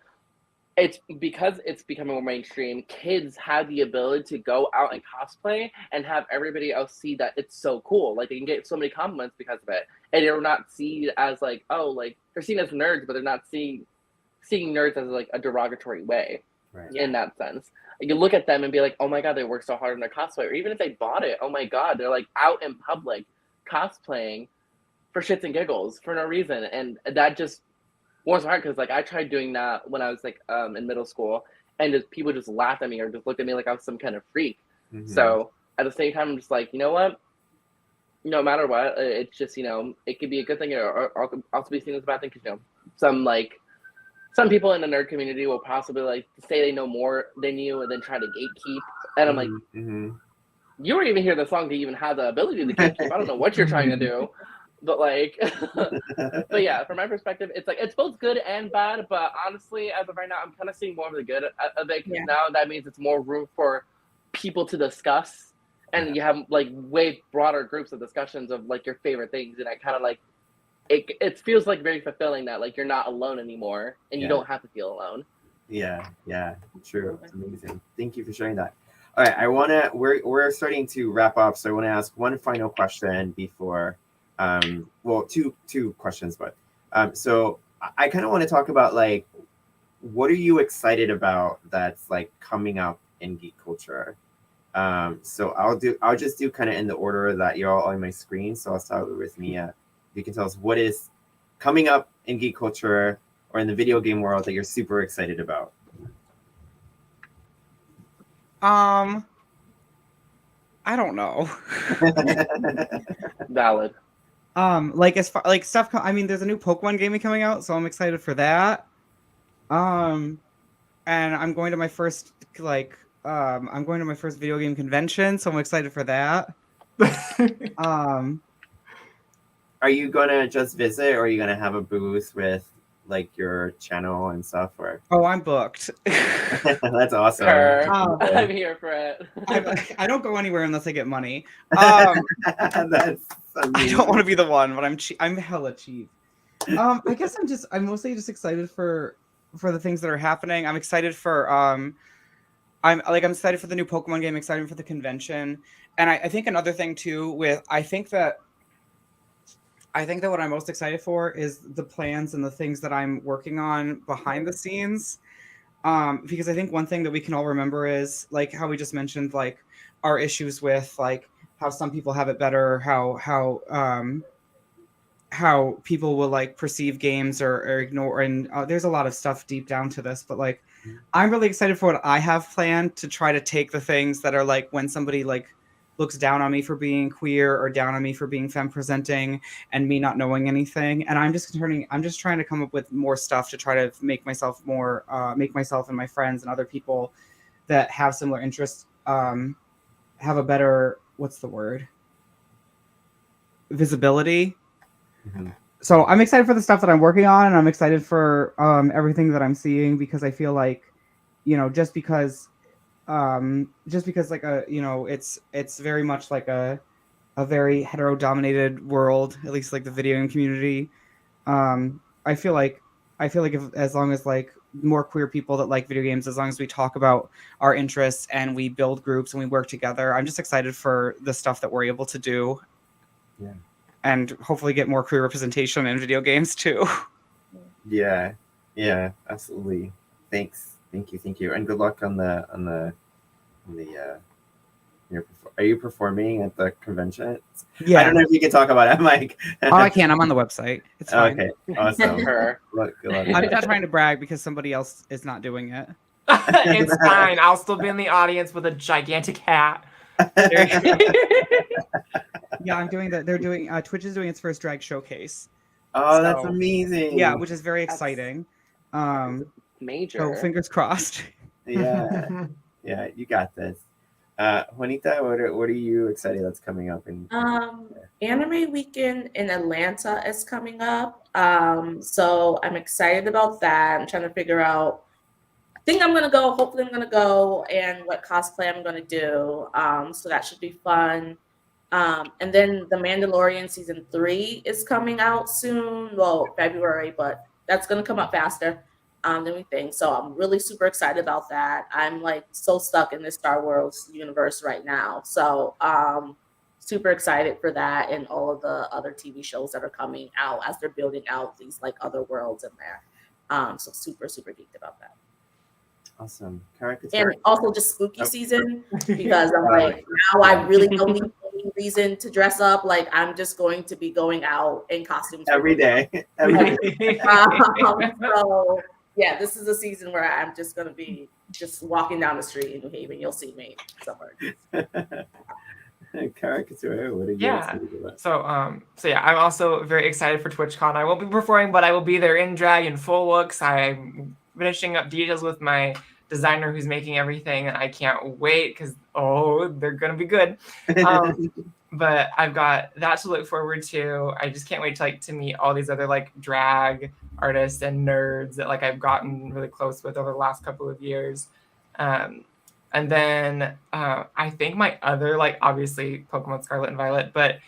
it's because it's becoming more mainstream. Kids have the ability to go out and cosplay and have everybody else see that it's so cool. Like they can get so many compliments because of it, and they're not seen as like, oh, like they're seen as nerds, but they're not seeing nerds as like a derogatory way. Right. In that sense, you look at them and be like, oh my god, they work so hard on their cosplay. Or even if they bought it, oh my god, they're like out in public cosplaying for shits and giggles for no reason. And that just warms my heart because like I tried doing that when I was like in middle school, and just people just laughed at me or just looked at me like I was some kind of freak. Mhm. So at the same time, I'm just like, you know what, no matter what, it's just, you know, it could be a good thing or also be seen as a bad thing because, you know, some people in the nerd community will possibly like say they know more than you and then try to gatekeep. And I'm like, you weren't even here this long to even have the ability to gatekeep. I don't know what you're trying to do. But like, but yeah, from my perspective, it's like, it's both good and bad. But honestly, as of right now, I'm kind of seeing more of the good of it. Because now that means it's more room for people to discuss. And you have like way broader groups of discussions of like your favorite things. And I kind of like, it feels like very fulfilling that like you're not alone anymore and you don't have to feel alone. Yeah, true. It's amazing. Thank you for sharing that. All right, we're starting to wrap up, so I want to ask one final question before well, two questions, but so I kind of want to talk about like, what are you excited about that's like coming up in geek culture? So I'll just do kind of in the order that you're all on my screen. So I'll start with Mia. You can tell us what is coming up in geek culture or in the video game world that you're super excited about. I don't know. Valid. Like as far like stuff. I mean, there's a new Pokemon game coming out, so I'm excited for that. And I'm going to my first I'm going to my first video game convention, so I'm excited for that. Are you gonna just visit, or are you gonna have a booth with like your channel and stuff? Or Oh, I'm booked. that's awesome. Her. Okay. I'm here for it. I don't go anywhere unless I get money. That's I don't want to be the one, but I'm hella cheap. I guess I'm mostly just excited for the things that are happening. I'm excited for I'm excited for the new Pokemon game, excited for the convention. And I think another thing too with I think that what I'm most excited for is the plans and the things that I'm working on behind the scenes. Because I think one thing that we can all remember is like how we just mentioned, like our issues with like how some people have it better, how people will like perceive games or ignore, and there's a lot of stuff deep down to this, but like I'm really excited for what I have planned to try to take the things that are like when somebody like looks down on me for being queer or down on me for being femme presenting and me not knowing anything, and I'm just trying to come up with more stuff to try to make myself and my friends and other people that have similar interests have a better, what's the word, visibility. Mhm. So I'm excited for the stuff that I'm working on, and I'm excited for everything that I'm seeing, because I feel like, just because like it's very much like a very hetero-dominated world, at least like the video game community. I feel like as long as like more queer people that like video games, as long as we talk about our interests and we build groups and we work together, I'm just excited for the stuff that we're able to do. Yeah. And hopefully get more queer representation in video games too. Yeah, absolutely. Thank you, and good luck on the are you performing at the convention? Yeah. I don't know if you can talk about it, Mike. Oh, I can. I'm on the website. It's fine. Okay, awesome. Her. Good luck. I'm not trying to brag because somebody else is not doing it. It's fine. I'll still be in the audience with a gigantic hat. Yeah, I'm doing that. They're doing Twitch is doing its first drag showcase. Oh, that's So, amazing. Yeah, which is very That's exciting. Major. So fingers crossed. Yeah, you got this. Juanita, what are you excited that's coming up? Anime Weekend in Atlanta is coming up. So I'm excited about that. I'm trying to figure out. I think I'm gonna go. Hopefully, I'm gonna go, and what cosplay I'm gonna do. So that should be fun. And then The Mandalorian season 3 is coming out soon. Well, February, but that's gonna come up faster than we think. So I'm really super excited about that. I'm like so stuck in this Star Wars universe right now. So super excited for that and all of the other TV shows that are coming out as they're building out these like other worlds in there. So super geeked about that. Awesome. And also just spooky season, because I'm like, now I really don't need any reason to dress up. Like I'm just going to be going out in costumes every day. So yeah, this is a season where I'm just gonna be just walking down the street in New Haven. You'll see me somewhere. Caricature, what are you Yeah. excited about? So yeah, I'm also very excited for TwitchCon. I won't be performing, but I will be there in drag in full looks. I'm finishing up details with my designer who's making everything, and I can't wait because they're gonna be good. But I've got that to look forward to. I just can't wait to meet all these other like drag artists and nerds that like I've gotten really close with over the last couple of years. And then I think my other, like obviously Pokemon Scarlet and Violet, but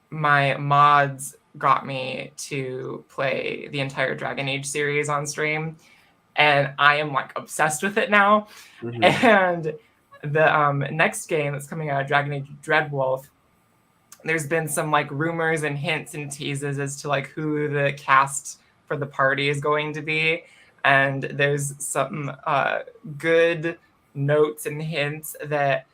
my mods got me to play the entire Dragon Age series on stream, and I am like obsessed with it now. And the next game that's coming out, Dragon Age Dreadwolf, there's been some like rumors and hints and teases as to like who the cast for the party is going to be, and there's some good notes and hints that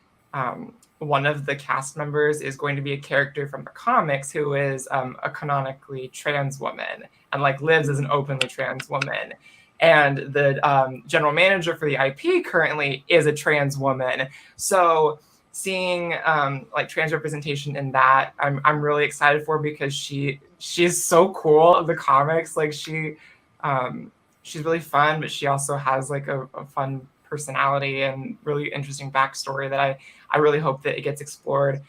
one of the cast members is going to be a character from the comics who is a canonically trans woman and like lives as an openly trans woman. And the general manager for the IP currently is a trans woman. So seeing like trans representation in that, I'm really excited for, because she's so cool. The comics, like she's really fun, but she also has like a fun personality and really interesting backstory that I really hope that it gets explored.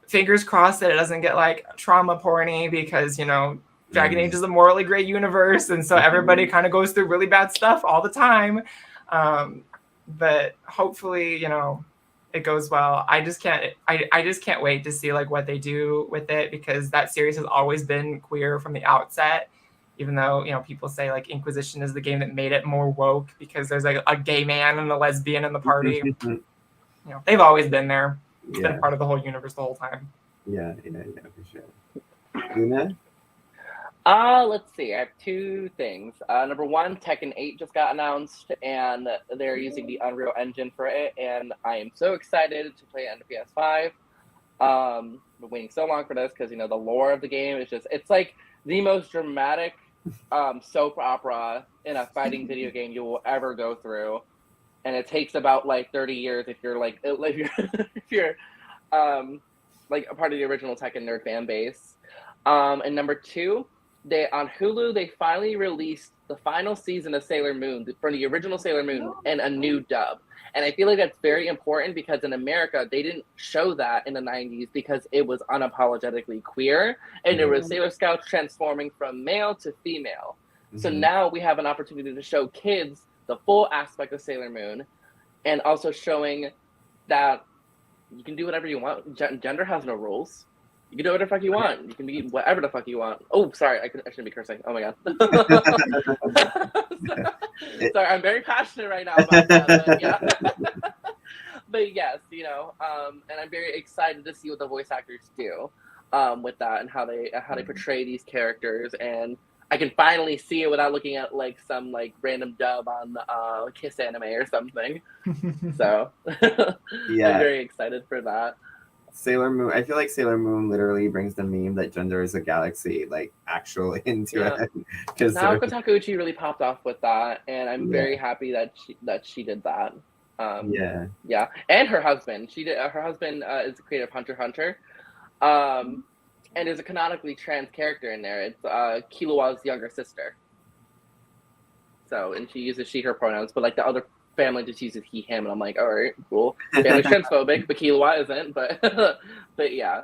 Fingers crossed that it doesn't get like trauma porny, because Dragon Age is a morally gray universe, and so everybody kind of goes through really bad stuff all the time. But hopefully, it goes well. I just can't wait to see like what they do with it, because that series has always been queer from the outset. Even though people say like Inquisition is the game that made it more woke because there's like a gay man and a lesbian in the party. They've always been there. It's been part of the whole universe the whole time. Yeah, for sure. Luna? Let's see. I have two things. Number one, Tekken 8 just got announced, and they're using the Unreal Engine for it, and I am so excited to play it on the PS5. Been waiting so long for this because the lore of the game is it's like the most dramatic soap opera in a fighting video game you will ever go through, and it takes about like 30 years if you're like if you're like a part of the original Tekken nerd fan base. And number two, on Hulu they finally released the final season of Sailor Moon from the original Sailor Moon and a new dub. And I feel like that's very important because in America, they didn't show that in the 90s because it was unapologetically queer. And there was Sailor Scouts transforming from male to female. So now we have an opportunity to show kids the full aspect of Sailor Moon, and also showing that you can do whatever you want. Gender has no rules. You can do whatever the fuck you want. You can be whatever the fuck you want. Oh, sorry, I shouldn't be cursing. Oh my god. Sorry, I'm very passionate right now about that. But yeah. But yes, and I'm very excited to see what the voice actors do with that and how they portray these characters. And I can finally see it without looking at like some like random dub on Kiss Anime or something. So yeah, I'm very excited for that. Sailor Moon. I feel like Sailor Moon literally brings the meme that gender is a galaxy, like actually into it. Because Naoko Takeuchi really popped off with that, and I'm very happy that she did that. Yeah, and her husband. Her husband is the creator of Hunter x Hunter, and there's a canonically trans character in there. It's Killua's younger sister. So, and she uses she/her pronouns, but like the other family just uses he, him, and I'm like, all right, cool. Family's transphobic, but Killua isn't. But yeah,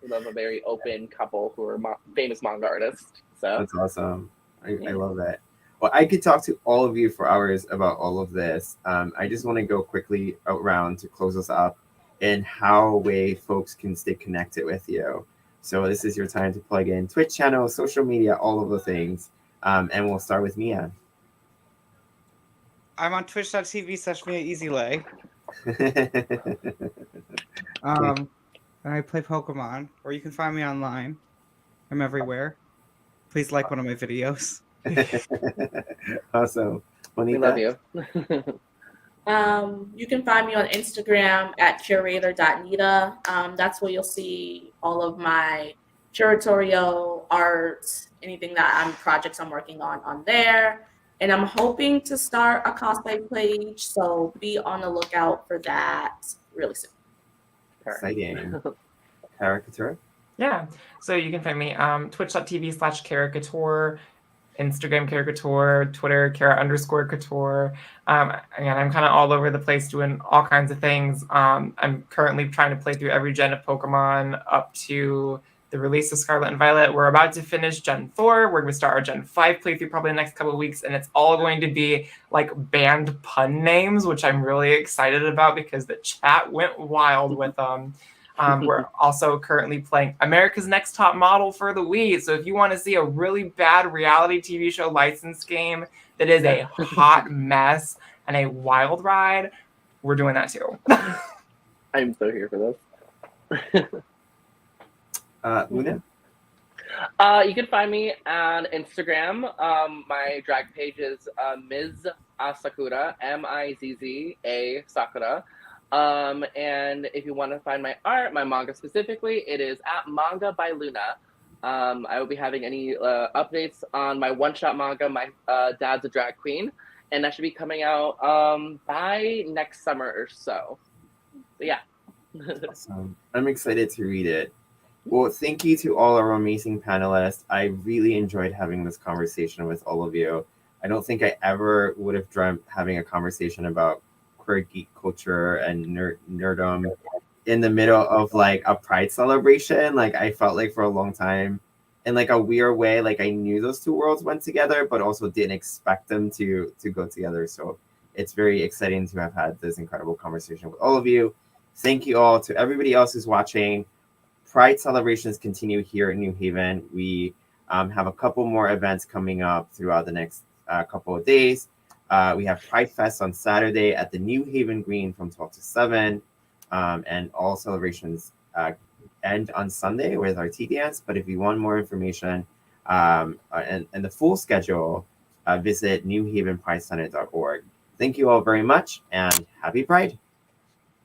we love a very open couple who are famous manga artists. So that's awesome. I love that. Well, I could talk to all of you for hours about all of this. I just want to go quickly around to close us up and how folks can stay connected with you. So this is your time to plug in Twitch channel, social media, all of the things. And we'll start with Mia. I'm on twitch.tv/MiaEasyLay. And I play Pokemon, or you can find me online. I'm everywhere. Please like one of my videos. Awesome. We love you. You can find me on Instagram at curator.nita. That's where you'll see all of my curatorial art, anything that projects I'm working on there. And I'm hoping to start a cosplay page, so be on the lookout for that really soon. Exciting. Caricature? Yeah. So you can find me twitch.tv/caricature, Instagram caricature, Twitter Cara_couture. Again, I'm kind of all over the place doing all kinds of things. I'm currently trying to play through every gen of Pokemon up to the release of Scarlet and Violet. We're about to finish Gen 4. We're going to start our Gen 5 playthrough probably the next couple of weeks, and it's all going to be like banned pun names, which I'm really excited about because the chat went wild with them. We're also currently playing America's Next Top Model for the Wii. So if you want to see a really bad reality TV show license game that is a hot mess and a wild ride, we're doing that too. I'm so here for this. Luna? You can find me on Instagram. My drag page is Ms. Asakura, Mizza Sakura. And if you want to find my art, my manga specifically, it is at Manga by Luna. I will be having any updates on my one-shot manga, My Dad's a Drag Queen, and that should be coming out by next summer or so. But yeah. Awesome. I'm excited to read it. Well, thank you to all our amazing panelists. I really enjoyed having this conversation with all of you. I don't think I ever would have dreamt having a conversation about queer geek culture and nerdom in the middle of like a pride celebration. Like I felt like for a long time in like a weird way, like I knew those two worlds went together, but also didn't expect them to go together. So it's very exciting to have had this incredible conversation with all of you. Thank you all. To everybody else who's watching, Pride celebrations continue here in New Haven. We have a couple more events coming up throughout the next couple of days. We have Pride Fest on Saturday at the New Haven Green from 12 to 7. And all celebrations end on Sunday with our tea dance. But if you want more information and the full schedule, visit newhavenpridecenter.org. Thank you all very much and happy Pride.